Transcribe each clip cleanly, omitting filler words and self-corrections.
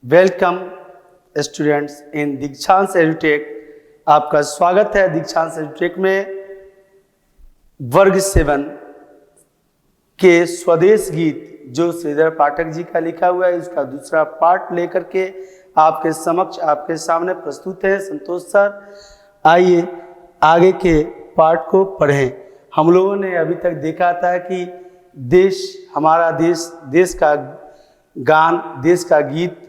Welcome students in दीक्षांत एजुटेक। आपका स्वागत है दीक्षांत एजुटेक में। वर्ग 7 के स्वदेश गीत जो श्रीधर पाठक जी का लिखा हुआ है, उसका दूसरा पार्ट लेकर के आपके समक्ष आपके सामने प्रस्तुत है संतोष सर। आइए आगे के पार्ट को पढ़ें। हम लोगों ने अभी तक देखा था कि देश, हमारा देश, देश का गान, देश का गीत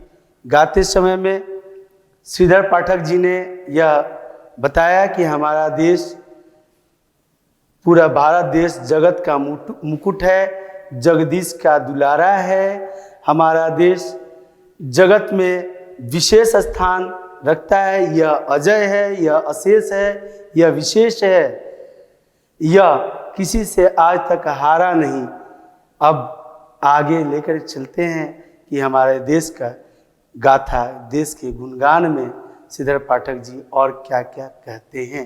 गाते समय में श्रीधर पाठक जी ने यह बताया कि हमारा देश, पूरा भारत देश जगत का मुकुट है, जगदीश का दुलारा है। हमारा देश जगत में विशेष स्थान रखता है। यह अजय है, यह अशेष है, यह विशेष है, यह किसी से आज तक हारा नहीं। अब आगे लेकर चलते हैं कि हमारे देश का गाथा, देश के गुणगान में श्रीधर पाठक जी और क्या क्या कहते हैं।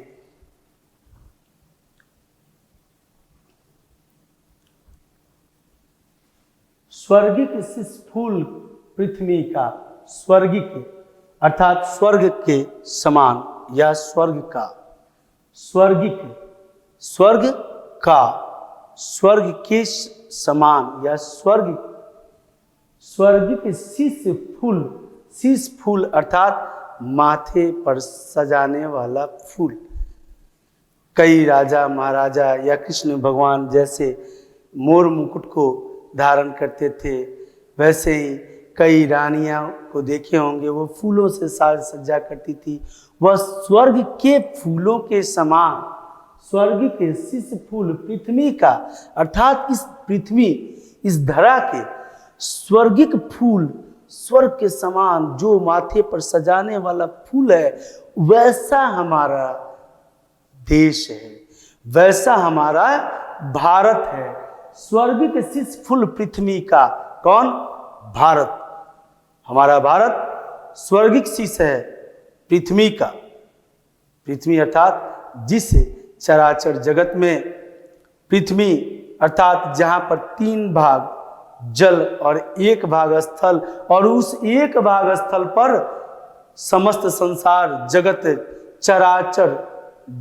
स्वर्गिक शिश फूल पृथ्वी का, स्वर्गिक अर्थात स्वर्ग के समान या स्वर्ग का, स्वर्गिक स्वर्ग का, स्वर्ग के समान या स्वर्गिक शीश फूल, शीश फूल अर्थात माथे पर सजाने वाला फूल। कई राजा महाराजा या कृष्ण भगवान जैसे मोर मुकुट को धारण करते थे, वैसे ही कई रानियां को देखे होंगे, वो फूलों से साज सज्जा करती थी। वह स्वर्ग के फूलों के समान, स्वर्ग के शीश फूल पृथ्वी का अर्थात इस पृथ्वी, इस धरा के स्वर्गिक फूल, स्वर्ग के समान जो माथे पर सजाने वाला फूल है, वैसा हमारा देश है, वैसा हमारा भारत है। स्वर्गिक शीश फूल पृथ्वी का, कौन? भारत। हमारा भारत स्वर्गिक शीश है पृथ्वी का। पृथ्वी अर्थात जिस चराचर जगत में, पृथ्वी अर्थात जहां पर 3 भाग जल और 1 भाग स्थल, और उस 1 भाग स्थल पर समस्त संसार जगत, चराचर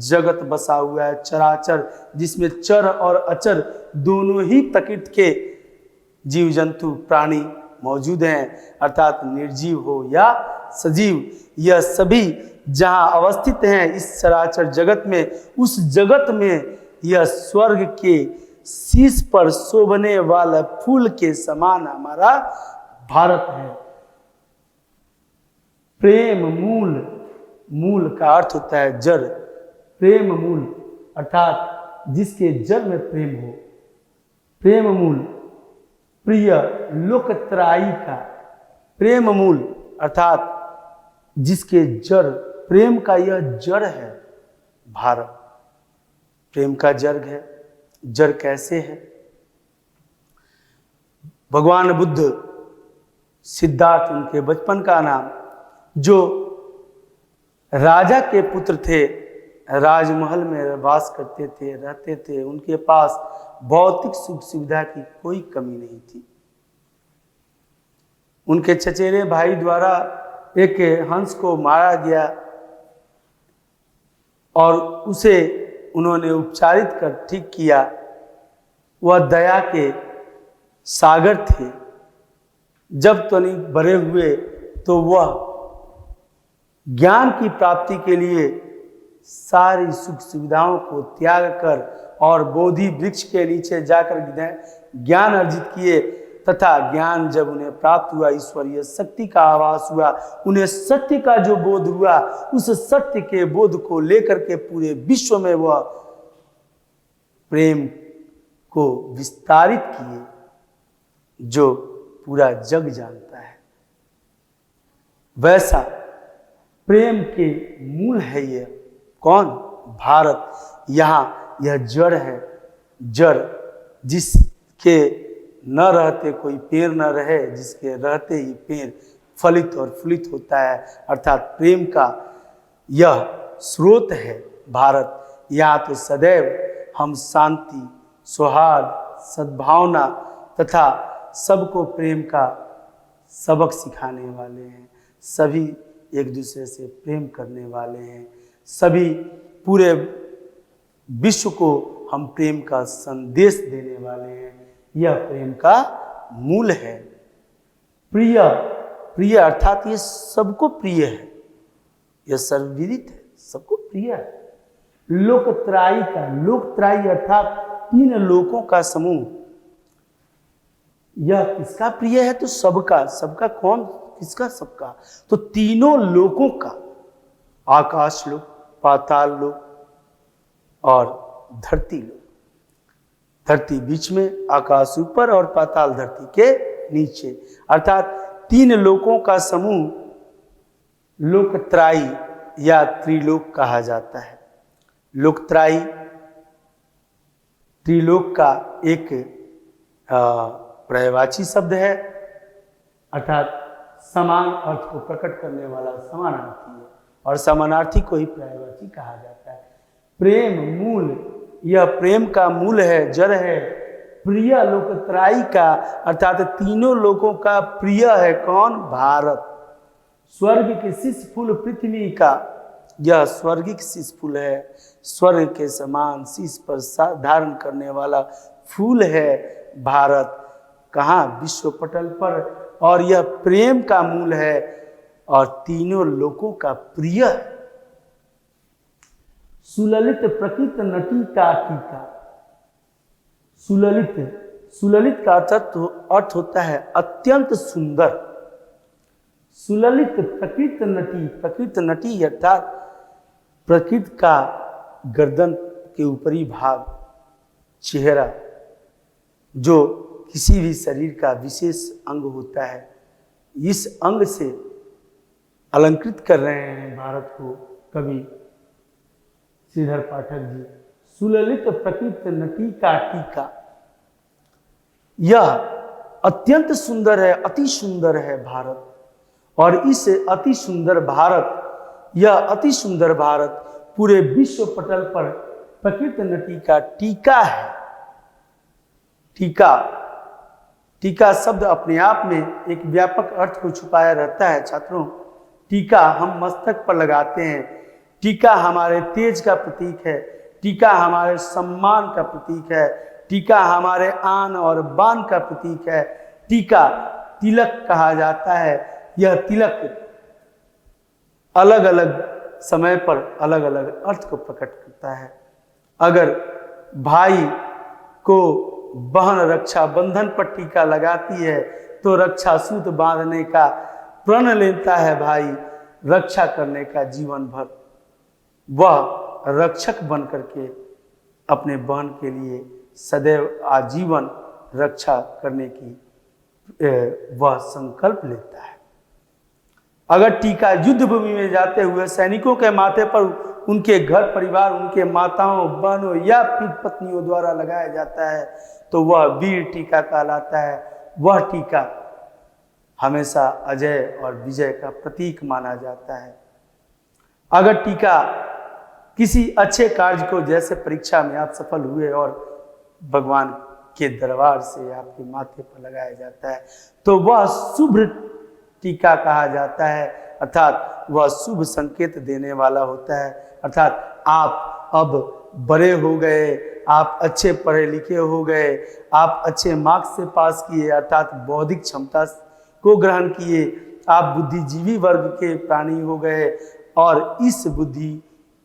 जगत बसा हुआ है। चराचर जिसमें चर और अचर दोनों ही प्रकृति के जीव जंतु प्राणी मौजूद हैं, अर्थात निर्जीव हो या सजीव, यह सभी जहां अवस्थित हैं इस चराचर जगत में, उस जगत में यह स्वर्ग के शीश पर शोभने वाला फूल के समान हमारा भारत है। प्रेम मूल, मूल का अर्थ होता है जड़, प्रेम मूल अर्थात जिसके जड़ में प्रेम हो। प्रेम मूल प्रिय लोकत्रायी का, प्रेम मूल अर्थात जिसके जड़, प्रेम का यह जड़ है भारत। प्रेम का जड़ है। जड़ कैसे है? भगवान बुद्ध, सिद्धार्थ उनके बचपन का नाम, जो राजा के पुत्र थे, राजमहल में वास करते थे, रहते थे, उनके पास भौतिक सुख सुविधा की कोई कमी नहीं थी। उनके चचेरे भाई द्वारा एक हंस को मारा गया और उसे उन्होंने उपचारित कर ठीक किया। वह दया के सागर थे। जब तनिक बड़े हुए तो वह ज्ञान की प्राप्ति के लिए सारी सुख सुविधाओं को त्याग कर और बोधि वृक्ष के नीचे जाकर ज्ञान अर्जित किए, तथा ज्ञान जब उन्हें प्राप्त हुआ, ईश्वरीय शक्ति का आभास हुआ, उन्हें सत्य का जो बोध हुआ, उस सत्य के बोध को लेकर के पूरे विश्व में वह प्रेम को विस्तारित किए, जो पूरा जग जानता है। वैसा प्रेम के मूल है ये, कौन? भारत। यहाँ यह जड़ है, जड़ जिसके न रहते कोई पेड़ न रहे, जिसके रहते ही पेड़ फलित और फूलित होता है, अर्थात प्रेम का यह स्रोत है भारत। यहाँ तो सदैव हम शांति, सौहार्द, सद्भावना तथा सबको प्रेम का सबक सिखाने वाले हैं, सभी एक दूसरे से प्रेम करने वाले हैं, सभी पूरे विश्व को हम प्रेम का संदेश देने वाले हैं। यह प्रेम का मूल है। प्रिय, प्रिय अर्थात ये सबको प्रिय है, यह सर्वविदित है, सबको प्रिय है। लोकत्रायी का, लोकत्रायी अर्थात 3 लोकों का समूह, यह किसका प्रिय है? तो सबका। सबका कौन? किसका? सबका। तो तीनों लोकों का, आकाश लोक, पाताल लोक और धरती लोक। धरती बीच में, आकाश ऊपर और पाताल धरती के नीचे, अर्थात 3 लोकों का समूह लोकत्रायी या त्रिलोक कहा जाता है। लोकत्रायी त्रिलोक का एक पर्यायवाची शब्द है, अर्थात समान अर्थ को प्रकट करने वाला समानार्थी है, और समानार्थी को ही पर्यायवाची कहा जाता है। प्रेम मूल, यह प्रेम का मूल है, जड़ है। प्रिय लोकत्रायी का अर्थात तीनों लोगों का प्रिय है कौन? भारत। स्वर्ग के शीश फूल पृथ्वी का, यह स्वर्गिक शीश फूल है, स्वर्ग के समान शीश पर धारण करने वाला फूल है भारत। कहाँ? विश्व पटल पर। और यह प्रेम का मूल है और तीनों लोगों का प्रिय है। सुललित प्रकृत नटी का टीका। सुललित, सुललित का अर्थ होता है अत्यंत सुंदर। सुललित प्रकृत नटी, प्रकृत नटी अर्थात प्रकृति का गर्दन के ऊपरी भाग, चेहरा, जो किसी भी शरीर का विशेष अंग होता है, इस अंग से अलंकृत कर रहे हैं भारत को कवि श्रीधर पाठक जी। सुललित प्रकृत नटी का टीका, यह अत्यंत सुंदर है, अति सुंदर है भारत। और इस अति सुंदर भारत, यह अति सुंदर भारत पूरे विश्व पटल पर प्रकृत नटी का टीका है। टीका, टीका शब्द अपने आप में एक व्यापक अर्थ को छुपाया रहता है छात्रों। टीका हम मस्तक पर लगाते हैं, टीका हमारे तेज का प्रतीक है, टीका हमारे सम्मान का प्रतीक है, टीका हमारे आन और बान का प्रतीक है। टीका तिलक कहा जाता है। यह तिलक अलग अलग समय पर अलग अलग अर्थ को प्रकट करता है। अगर भाई को बहन रक्षा बंधन पर टीका लगाती है तो रक्षा सूत्र बांधने का प्रण लेता है भाई, रक्षा करने का जीवन भर। वह रक्षक बन करके अपने बहन के लिए सदैव आजीवन रक्षा करने की वह संकल्प लेता है। अगर टीका युद्ध भूमि में जाते हुए सैनिकों के माथे पर उनके घर परिवार, उनके माताओं, बहनों या फिर पत्नियों द्वारा लगाया जाता है तो वह वीर टीका कहलाता है। वह टीका हमेशा अजय और विजय का प्रतीक माना जाता है। अगर टीका किसी अच्छे कार्य को, जैसे परीक्षा में आप सफल हुए और भगवान के दरबार से आपके माथे पर लगाया जाता है तो वह शुभ टीका कहा जाता है, अर्थात वह शुभ संकेत देने वाला होता है। अर्थात आप अब बड़े हो गए, आप अच्छे पढ़े लिखे हो गए, आप अच्छे मार्क्स से पास किए, अर्थात बौद्धिक क्षमता को ग्रहण किए, आप बुद्धिजीवी वर्ग के प्राणी हो गए और इस बुद्धि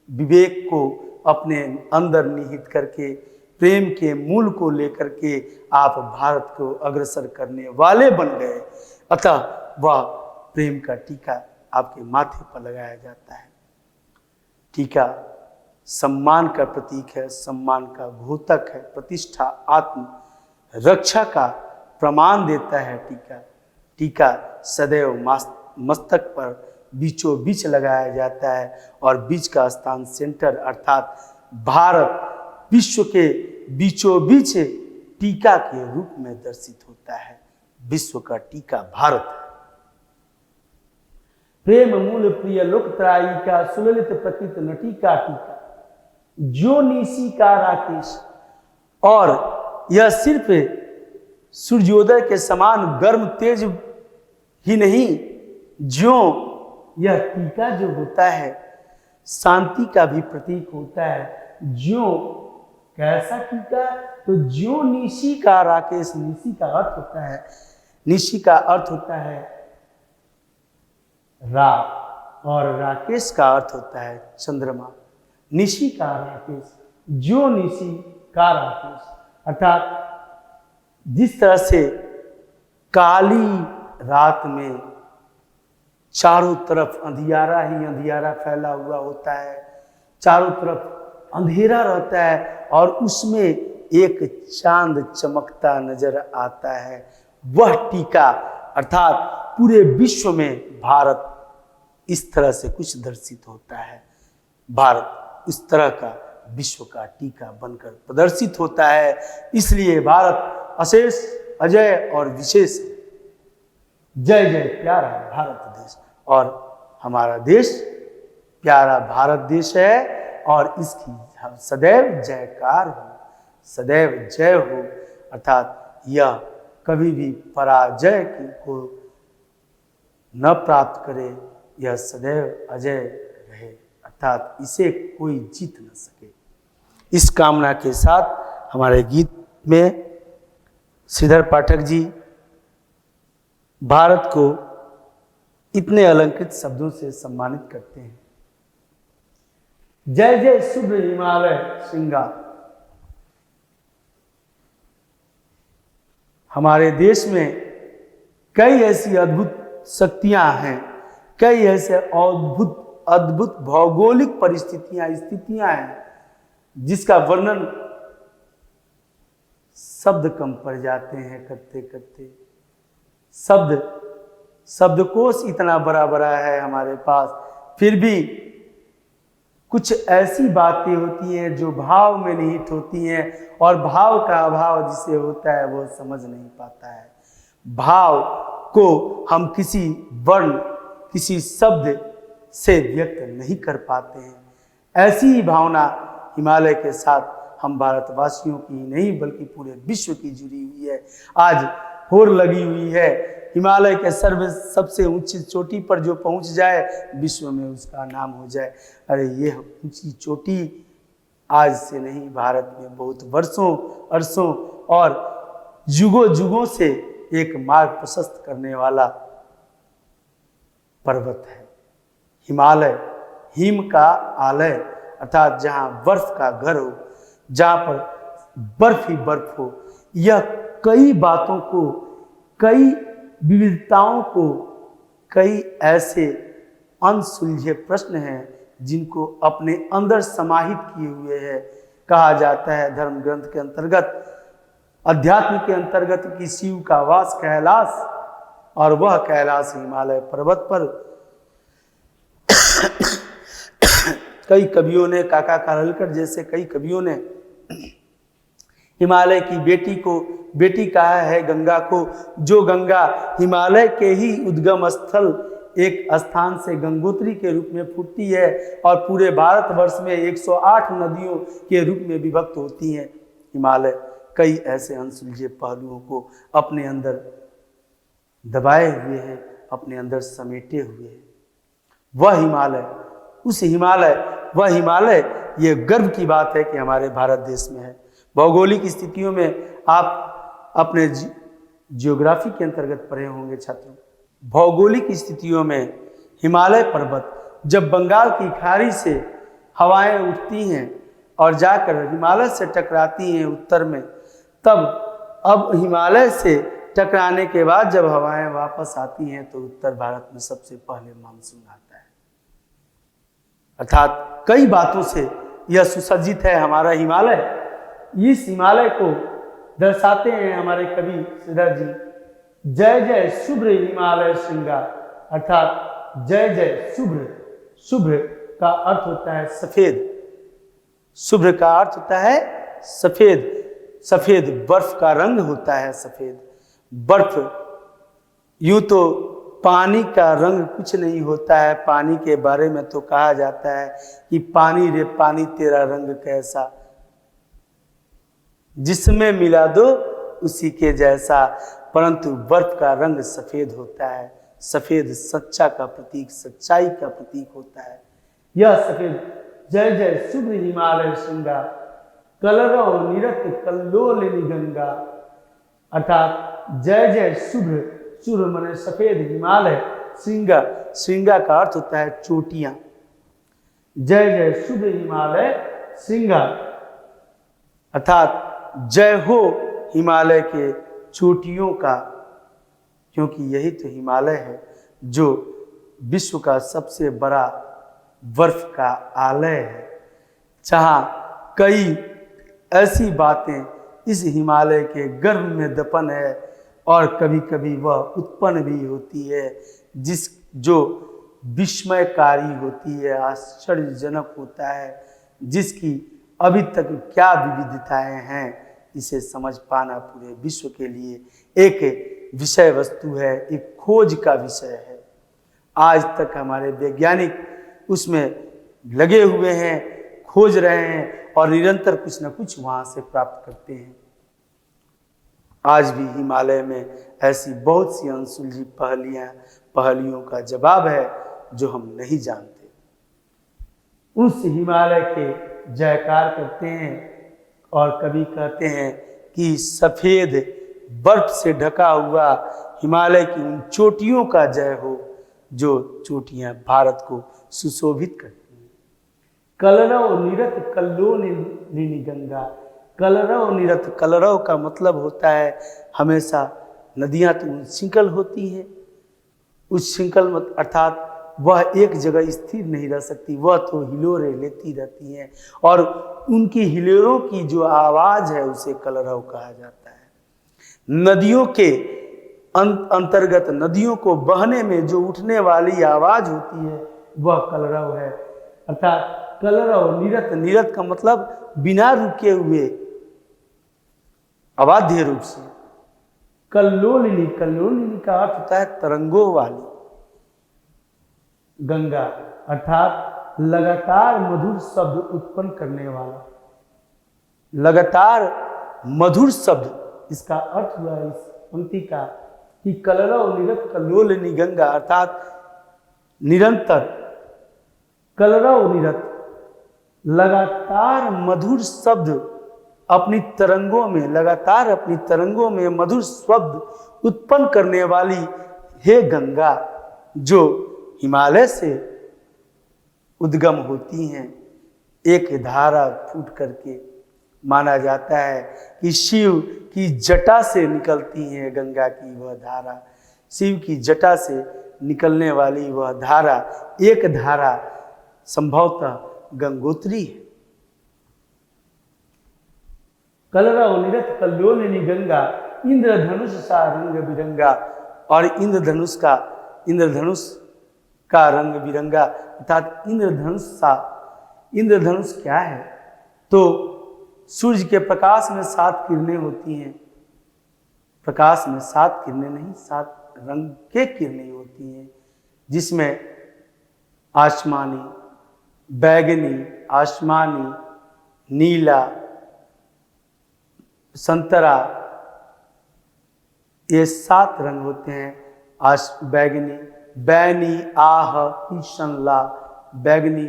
विवेक को अपने अंदर निहित करके प्रेम के मूल को लेकर के आप भारत को अग्रसर करने वाले बन गए। अतः वह प्रेम का टीका आपके माथे पर लगाया जाता है। टीका सम्मान का प्रतीक है, सम्मान का घोतक है, प्रतिष्ठा, आत्म रक्षा का प्रमाण देता है। टीका, टीका सदैव मस्तक पर बीचों बीच लगाया जाता है और बीच का स्थान सेंटर अर्थात भारत विश्व के बीचों बीच टीका के रूप में दर्शित होता है। विश्व का टीका भारत है। प्रेम मूल प्रिय लोकत्रायी का सुललित प्रकृत नटी का टीका, जो निशी का राकेश। और यह सिर्फ सूर्योदय के समान गर्म तेज ही नहीं, ज्यों यह टीका जो होता है शांति का भी प्रतीक होता है। ज्यों कैसा टीका? तो ज्यों निशी का राकेश, निशी का अर्थ होता है, निशी का अर्थ होता है रात और राकेश का अर्थ होता है चंद्रमा। निशी का राकेश, ज्यों निशी का राकेश, अर्थात जिस तरह से काली रात में चारों तरफ अंधियारा ही अंधियारा फैला हुआ होता है, चारों तरफ अंधेरा रहता है और उसमें एक चांद चमकता नजर आता है, वह टीका अर्थात पूरे विश्व में भारत इस तरह से कुछ दर्शित होता है। भारत उस तरह का विश्व का टीका बनकर प्रदर्शित होता है। इसलिए भारत अशेष अजय और विशेष, जय जय प्यारा भारत देश। और हमारा देश प्यारा भारत देश है और इसकी सदैव जयकार हो, सदैव जय हो, अर्थात यह कभी भी पराजय को न प्राप्त करे, यह सदैव अजय रहे, अर्थात इसे कोई जीत न सके। इस कामना के साथ हमारे गीत में श्रीधर पाठक जी भारत को इतने अलंकृत शब्दों से सम्मानित करते हैं। जय जय शुभ्र हिमालय श्रृंगार। हमारे देश में कई ऐसी अद्भुत शक्तियां हैं, कई ऐसे अद्भुत भौगोलिक परिस्थितियां, स्थितियां हैं जिसका वर्णन शब्द कम पड़ जाते हैं करते करते। शब्दकोश इतना बड़ा बड़ा है हमारे पास, फिर भी कुछ ऐसी बातें होती हैं जो भाव में निहित होती हैं और भाव का अभाव जिसे होता है वो समझ नहीं पाता है। भाव को हम किसी वर्ण, किसी शब्द से व्यक्त नहीं कर पाते हैं। ऐसी ही भावना हिमालय के साथ हम भारतवासियों की नहीं बल्कि पूरे विश्व की जुड़ी हुई है। आज होड़ लगी हुई है, हिमालय के सबसे ऊंची चोटी पर जो पहुंच जाए विश्व में उसका नाम हो जाए। अरे ये ऊंची चोटी आज से नहीं, भारत में बहुत वर्षों अरसों और युगों युगों से एक मार्ग प्रशस्त करने वाला पर्वत है हिमालय। हिम का आलय अर्थात जहाँ बर्फ का घर हो, जहाँ पर बर्फ ही बर्फ हो। यह कई बातों को, कई विविधताओं को, कई ऐसे अनसुलझे प्रश्न हैं जिनको अपने अंदर समाहित किए हुए है। कहा जाता है धर्म ग्रंथ के अंतर्गत, अध्यात्म के अंतर्गत कि शिव का वास कैलाश, और वह कैलाश हिमालय पर्वत पर। कई कवियों ने, काका खानोलकर जैसे कई कवियों ने हिमालय की बेटी कहा है गंगा को, जो गंगा हिमालय के ही उद्गम स्थल एक स्थान से गंगोत्री के रूप में फूटती है और पूरे भारतवर्ष में 108 नदियों के रूप में विभक्त होती हैं। हिमालय कई ऐसे अनसुलझे पहलुओं को अपने अंदर दबाए हुए हैं, अपने अंदर समेटे हुए हैं। वह हिमालय ये गर्व की बात है कि हमारे भारत देश में है। भौगोलिक स्थितियों में आप अपने जियोग्राफी के अंतर्गत पढ़े होंगे छात्रों। भौगोलिक स्थितियों में हिमालय पर्वत जब बंगाल की खाड़ी से हवाएं उठती हैं और जाकर हिमालय से टकराती हैं उत्तर में, तब अब हिमालय से टकराने के बाद जब हवाएं वापस आती हैं तो उत्तर भारत में सबसे पहले मानसून आता है। अर्थात कई बातों से यह सुसज्जित है हमारा हिमालय। इस हिमालय को दर्शाते हैं हमारे कवि श्रीधर जी, जय जय शुभ्र हिमालय श्रृंगार, अर्थात जय जय शुभ्र। शुभ्र का अर्थ होता है सफेद, शुभ्र का अर्थ होता है सफेद। सफेद बर्फ का रंग होता है सफेद। बर्फ यूं तो पानी का रंग कुछ नहीं होता है, पानी के बारे में तो कहा जाता है कि पानी रे पानी तेरा रंग कैसा, जिसमें मिला दो उसी के जैसा। परंतु बर्फ का रंग सफेद होता है, सफेद सच्चा का प्रतीक, सच्चाई का प्रतीक होता है। यह सफेद जय जय शुभ्र हिमालय श्रृंगा, कलरव निरत कल्लोलिनी गंगा। अर्थात जय जय शुभ्र, शुभ्र माने सफेद हिमालय, श्रृंगा, श्रृंगा का अर्थ होता है चोटियां। जय जय शुभ्र हिमालय श्रृंगा अर्थात जय हो हिमालय के चोटियों का, क्योंकि यही तो हिमालय है जो विश्व का सबसे बड़ा बर्फ का आलय है, जहाँ कई ऐसी बातें इस हिमालय के गर्भ में दफन है और कभी कभी वह उत्पन्न भी होती है, जो विस्मयकारी होती है, आश्चर्यजनक होता है, जिसकी अभी तक क्या विविधताएं हैं, इसे समझ पाना पूरे विश्व के लिए एक विषय वस्तु है, एक खोज का विषय है। आज तक हमारे वैज्ञानिक उसमें लगे हुए हैं, खोज रहे हैं और निरंतर कुछ न कुछ वहां से प्राप्त करते हैं। आज भी हिमालय में ऐसी बहुत सी अनसुलझी पहेलियों का जवाब है जो हम नहीं जानते। उस हिमालय के जयकार करते हैं और कभी कहते हैं कि सफेद बर्फ से ढका हुआ हिमालय की उन चोटियों का जय हो, जो चोटियां भारत को सुशोभित करती हैं। कलरव निरत कल्लोलिनी गंगा, कलरव निरत, कलरव का मतलब होता है हमेशा नदियां तो उच्छृंखल होती हैं, उच्छृंखल अर्थात वह एक जगह स्थिर नहीं रह सकती, वह तो हिलोरे लेती रहती हैं और उनकी हिलोरों की जो आवाज है उसे कलरव कहा जाता है। नदियों के अंतर्गत, नदियों को बहने में जो उठने वाली आवाज होती है वह कलरव है। अर्थात कलरव निरत, निरत का मतलब बिना रुके हुए, अबाध्य रूप से। कल्लोलिनी, कल्लोलिनी का अर्थ होता है तरंगों वाली। गंगा अर्थात लगातार मधुर शब्द उत्पन्न करने वाला, लगातार मधुर शब्द, इसका अर्थ हुआ इस पंक्ति का कि कलरव निरत कल्लोलिनी गंगा अर्थात निरंतर, कलरव निरत लगातार मधुर शब्द अपनी तरंगों में, लगातार अपनी तरंगों में मधुर शब्द उत्पन्न करने वाली हे गंगा, जो हिमालय से उद्गम होती हैं, एक धारा फूट करके माना जाता है कि शिव की जटा से निकलती है गंगा की वह धारा, शिव की जटा से निकलने वाली वह धारा, एक धारा संभवतः गंगोत्री है। कलरव निरत कल्लोलिनी गंगा, इंद्रधनुष सा रंग बिरंगा, और इंद्रधनुष का रंग बिरंगा अर्थात इंद्रधनुष सा। इंद्रधनुष क्या है? तो सूर्य के प्रकाश में 7 किरणें होती हैं, प्रकाश में 7 किरणें नहीं, 7 रंग के किरणें होती हैं, जिसमें आसमानी, बैगनी, आसमानी, नीला, संतरा, ये 7 रंग होते हैं। बैगनी, बैनी, आह, ईशनला, बैगनी,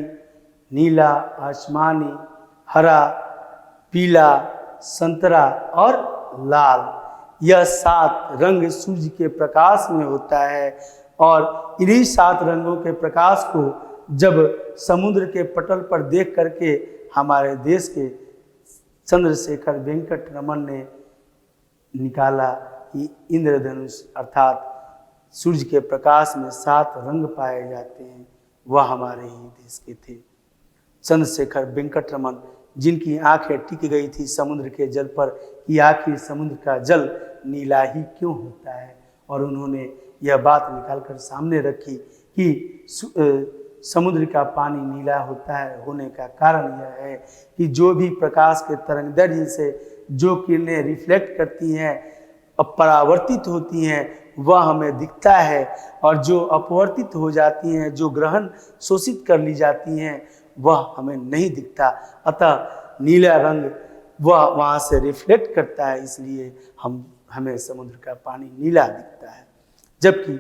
नीला, आसमानी, हरा, पीला, संतरा और लाल, यह 7 रंग सूर्य के प्रकाश में होता है। और इन्हीं 7 रंगों के प्रकाश को जब समुद्र के पटल पर देख करके हमारे देश के चंद्रशेखर वेंकट रमन ने निकाला कि इंद्रधनुष अर्थात सूर्य के प्रकाश में 7 रंग पाए जाते हैं, वह हमारे ही देश के थे। चंद्रशेखर वेंकट रमन, जिनकी आंखें टिक गई थी समुद्र के जल पर कि आखिर समुद्र का जल नीला ही क्यों होता है, और उन्होंने यह बात निकालकर सामने रखी कि समुद्र का पानी नीला होता है, होने का कारण यह है कि जो भी प्रकाश के तरंगदैर्घ्य से जो किरणें रिफ्लेक्ट करती हैं, परावर्तित होती हैं, वह हमें दिखता है, और जो अपवर्तित हो जाती हैं, जो ग्रहण शोषित कर ली जाती हैं, वह हमें नहीं दिखता। अतः नीला रंग वह वहाँ से रिफ्लेक्ट करता है, इसलिए हमें समुद्र का पानी नीला दिखता है। जबकि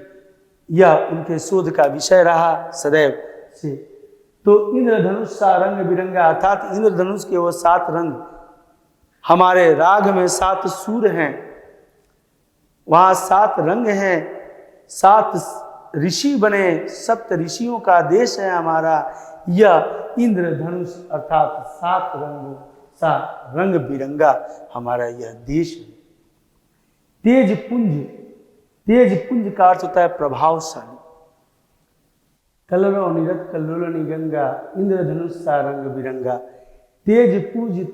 यह उनके शोध का विषय रहा सदैव से। तो इंद्रधनुष सा रंग बिरंगा, अर्थात इंद्रधनुष के वो 7 रंग, हमारे राग में 7 सूर हैं, वहाँ 7 रंग हैं, 7 ऋषि बने, 7 ऋषियों का देश है हमारा यह इंद्रधनुष, अर्थात 7 रंगों सा रंग बिरंगा हमारा यह देश है। तेज पुंज, तेज पुंज का अर्थ होता है प्रभावशाली। कलरव निरत कल्लोलनी गंगा, इंद्रधनुष सा रंग बिरंगा, तेज पुंज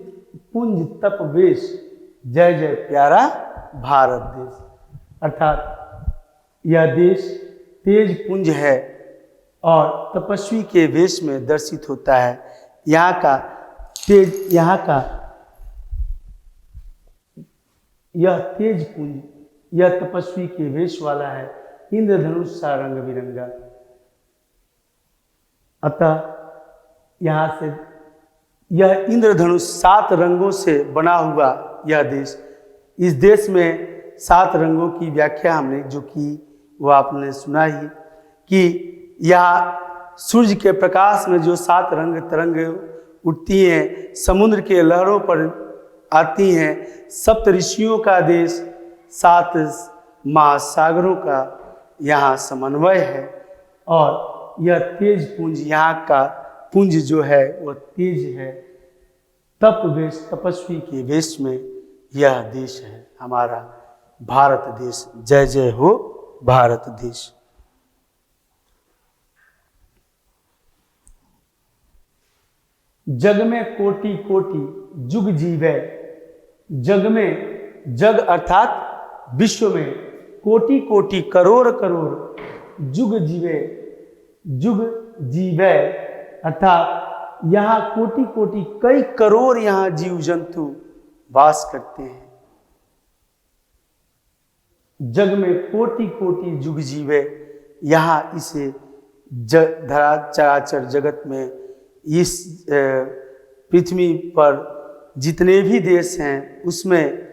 पुंज तप वेश, जय जय प्यारा भारत देश। अर्थात यह देश तेज पुंज है और तपस्वी के वेश में दर्शित होता है। यहाँ का तेज, यहाँ का यह तेज पुंज, यह तपस्वी के वेश वाला है, इंद्रधनुष सा रंग बिरंगा। अतः यहाँ से यह इंद्रधनुष 7 रंगों से बना हुआ यह देश, इस देश में 7 रंगों की व्याख्या हमने जो की वो आपने सुना ही कि यह सूर्य के प्रकाश में जो 7 रंग तरंग उठती हैं, समुद्र के लहरों पर आती हैं, 7 ऋषियों का देश, 7 महासागरों का यहाँ समन्वय है। और यह तेज पुंज, यहाँ का पुंज जो है वह तेज है, तप वेश, तपस्वी के वेश में यह देश है हमारा भारत देश। जय जय हो भारत देश। जग में कोटि कोटि जुग जीवे, जग में, जग अर्थात विश्व में, कोटि कोटि करोड़ करोड़ जुग जीवे, जुग जीवे अर्थात यहाँ कोटि कोटि कई करोड़ यहाँ जीव जंतु वास करते हैं। जग में कोटि कोटि जुग जीवे, यहाँ इसे धरा चराचर जगत में, इस पृथ्वी पर जितने भी देश हैं उसमें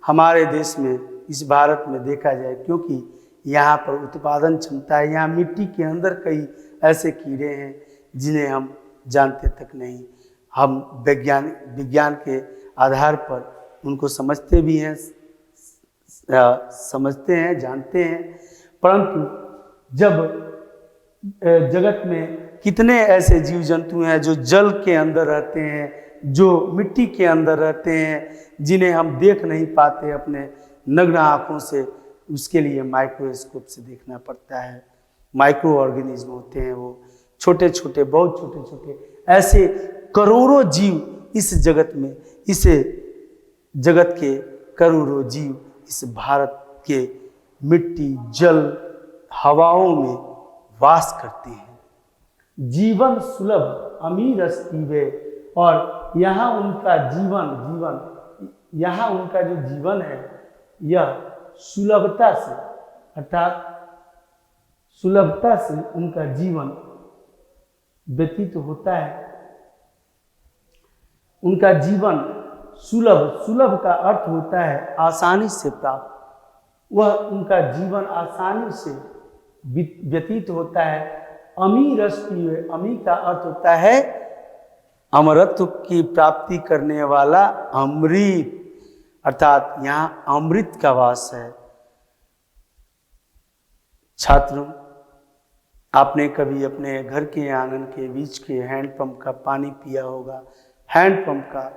हमारे देश में, इस भारत में देखा जाए, क्योंकि यहाँ पर उत्पादन क्षमता है। यहाँ मिट्टी के अंदर कई ऐसे कीड़े हैं जिन्हें हम जानते तक नहीं। हम विज्ञान के आधार पर उनको समझते भी हैं, समझते हैं, जानते हैं, परंतु जब जगत में कितने ऐसे जीव जंतु हैं जो जल के अंदर रहते हैं, जो मिट्टी के अंदर रहते हैं, जिन्हें हम देख नहीं पाते अपने नग्न आँखों से, उसके लिए माइक्रोस्कोप से देखना पड़ता है। माइक्रो ऑर्गेनिज्म होते हैं वो, छोटे छोटे, बहुत छोटे छोटे, ऐसे करोड़ों जीव इस जगत में, इस जगत के करोड़ों जीव इस भारत के मिट्टी, जल, हवाओं में वास करते हैं। जीवन सुलभ अमीर अस्तिवे, और यहाँ उनका यहाँ उनका जो जीवन है यह सुलभता से, अर्थात सुलभता से उनका जीवन व्यतीत होता है। उनका जीवन सुलभ, सुलभ का अर्थ होता है आसानी से प्राप्त, वह उनका जीवन आसानी से व्यतीत होता है। अमीर अस्तिवे, अमी का अर्थ होता है अमरत्व की प्राप्ति करने वाला अमृत, अर्थात यहाँ अमृत का वास है। छात्रों, आपने कभी अपने घर के आंगन के बीच के हैंडपंप का पानी पिया होगा, हैंडपंप का,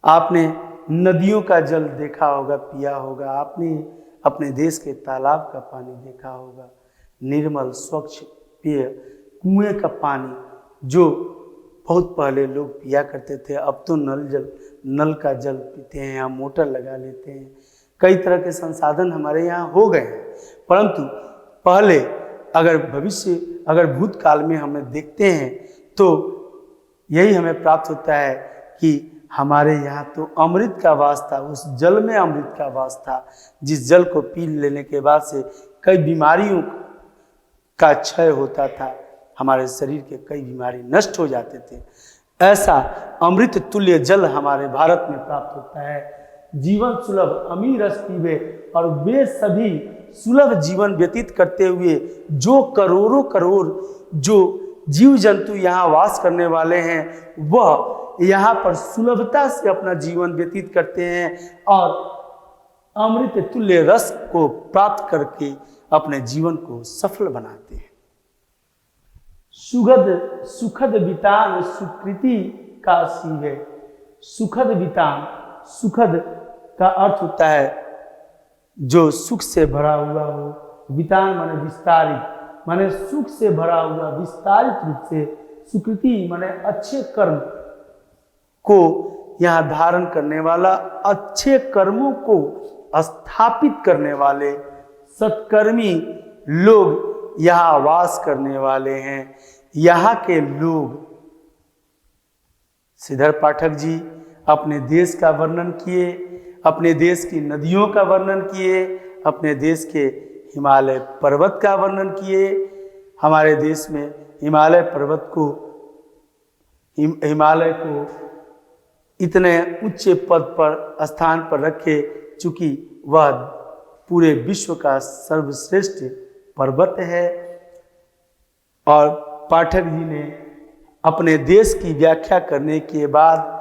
आपने नदियों का जल देखा होगा, पिया होगा, आपने अपने देश के तालाब का पानी देखा होगा, निर्मल स्वच्छ पेय कुएं का पानी जो बहुत पहले लोग पिया करते थे, अब तो नल का जल पीते हैं, यहाँ मोटर लगा लेते हैं, कई तरह के संसाधन हमारे यहाँ हो गए हैं। परंतु पहले अगर भूतकाल में हमें देखते हैं तो यही हमें प्राप्त होता है कि हमारे यहाँ तो अमृत का वास था, उस जल में अमृत का वास था, जिस जल को पी लेने के बाद से कई बीमारियों का क्षय होता था, हमारे शरीर के कई बीमारी नष्ट हो जाते थे। ऐसा अमृत तुल्य जल हमारे भारत में प्राप्त होता है। जीवन सुलभ अमीर अस्तिवे, और वे सभी सुलभ जीवन व्यतीत करते हुए जो करोड़ों करोड़ जो जीव जंतु यहाँ वास करने वाले हैं, वह यहाँ पर सुलभता से अपना जीवन व्यतीत करते हैं और अमृत तुल्य रस को प्राप्त करके अपने जीवन को सफल बनाते हैं। सुखद वितान सुकृति का सीवे। सुखद वितान, सुखद का अर्थ होता है जो सुख से भरा हुआ हो। वितान माने विस्तारित, माने सुख से भरा हुआ विस्तारित रूप से। सुकृति माने अच्छे कर्म को यहाँ धारण करने वाला, अच्छे कर्मों को स्थापित करने वाले सत्कर्मी लोग यहाँ वास करने वाले हैं। यहाँ के लोग, श्रीधर पाठक जी अपने देश का वर्णन किए, अपने देश की नदियों का वर्णन किए, अपने देश के हिमालय पर्वत का वर्णन किए। हमारे देश में हिमालय पर्वत को, हिमालय को इतने ऊंचे पद पर स्थान पर रखे, चूंकि वह पूरे विश्व का सर्वश्रेष्ठ पर्वत है। और पाठक जी ने अपने देश की व्याख्या करने के बाद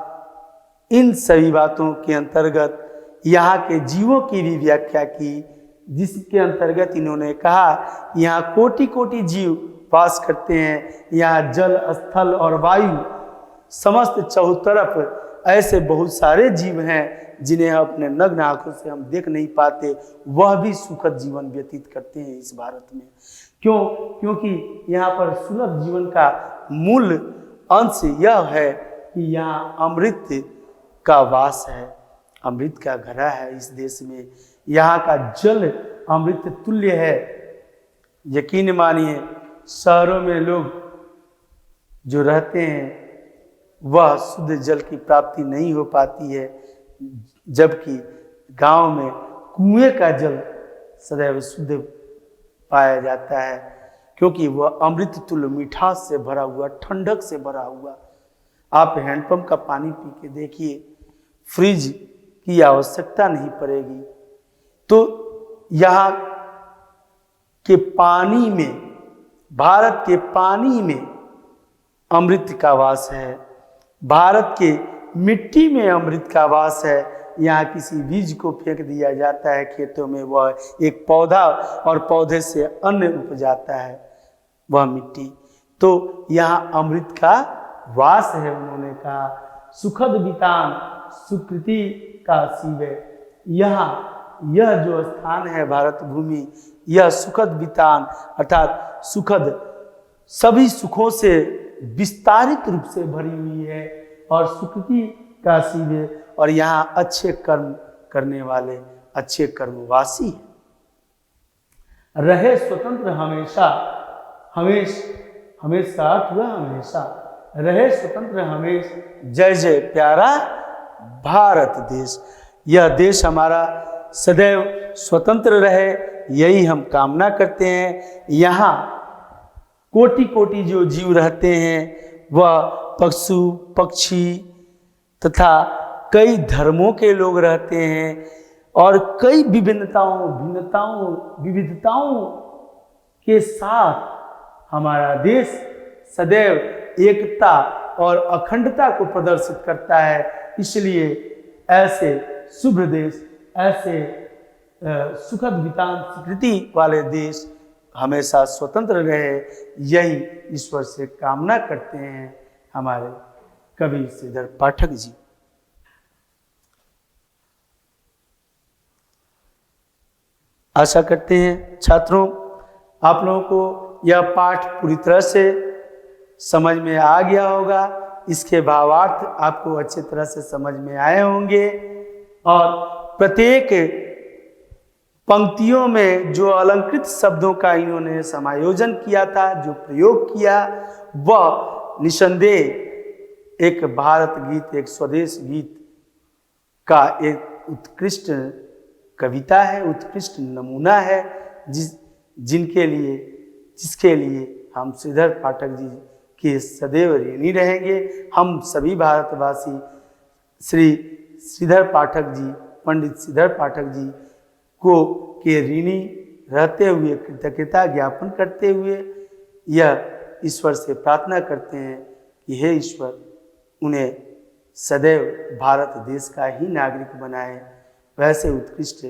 इन सभी बातों के अंतर्गत यहाँ के जीवों की भी व्याख्या की, जिसके अंतर्गत इन्होंने कहा यहाँ कोटि कोटि जीव वास करते हैं। यहाँ जल, स्थल और वायु समस्त चौतरफ ऐसे बहुत सारे जीव हैं जिन्हें अपने नग्न आंखों से हम देख नहीं पाते, वह भी सुखद जीवन व्यतीत करते हैं इस भारत में। क्यों? क्योंकि यहाँ पर सुलभ जीवन का मूल अंश यह है कि यहाँ अमृत का वास है, अमृत का घड़ा है इस देश में। यहाँ का जल अमृत तुल्य है। यकीन मानिए, शहरों में लोग जो रहते हैं वह शुद्ध जल की प्राप्ति नहीं हो पाती है, जबकि गांव में कुएं का जल सदैव शुद्ध पाया जाता है, क्योंकि वह अमृत तुल्य मिठास से भरा हुआ, ठंडक से भरा हुआ। आप हैंडपंप का पानी पी के देखिए, फ्रिज की आवश्यकता नहीं पड़ेगी। तो यहाँ के पानी में, भारत के पानी में अमृत का वास है, भारत के मिट्टी में अमृत का वास है। यहाँ किसी बीज को फेंक दिया जाता है खेतों में, वह एक पौधा और पौधे से अन्न उपजाता है, वह मिट्टी। तो यहाँ अमृत का वास है। उन्होंने कहा सुखद वितान सुकृति का सीवे। यहाँ यह जो स्थान है भारत भूमि, यह सुखद वितान अर्थात सुखद, सभी सुखों से विस्तारित रूप से भरी हुई है और सुकृति का सीवे। और यहाँ अच्छे कर्म करने वाले अच्छे कर्मवासी हैं। रहे स्वतंत्र हमेशा, हमेशा हुआ हमेशा, रहे स्वतंत्र हमेश, जय जय प्यारा भारत देश। यह देश हमारा सदैव स्वतंत्र रहे, यही हम कामना करते हैं। यहाँ कोटि कोटि जो जीव रहते हैं, वह पशु पक्षी तथा कई धर्मों के लोग रहते हैं और कई विविधताओं के साथ हमारा देश सदैव एकता और अखंडता को प्रदर्शित करता है। इसलिए ऐसे शुभ देश, ऐसे सुखद वितान स्वीकृति वाले देश हमेशा स्वतंत्र रहे, यही ईश्वर से कामना करते हैं हमारे कवि श्रीधर पाठक जी। आशा करते हैं छात्रों, आप लोगों को यह पाठ पूरी तरह से समझ में आ गया होगा। इसके भावार्थ आपको अच्छी तरह से समझ में आए होंगे और प्रत्येक पंक्तियों में जो अलंकृत शब्दों का इन्होंने समायोजन किया था, जो प्रयोग किया, वह निसंदेह एक भारत गीत, एक स्वदेश गीत का एक उत्कृष्ट कविता है, उत्कृष्ट नमूना है, जिसके लिए हम श्रीधर पाठक जी के सदैव ऋणी रहेंगे। हम सभी भारतवासी श्री श्रीधर पाठक जी, पंडित श्रीधर पाठक जी के ऋणी रहते हुए कृतज्ञता ज्ञापन करते हुए यह ईश्वर से प्रार्थना करते हैं कि हे ईश्वर, उन्हें सदैव भारत देश का ही नागरिक बनाए। वैसे उत्कृष्ट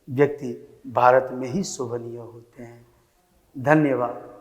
व्यक्ति भारत में ही शोभनीय होते हैं। धन्यवाद।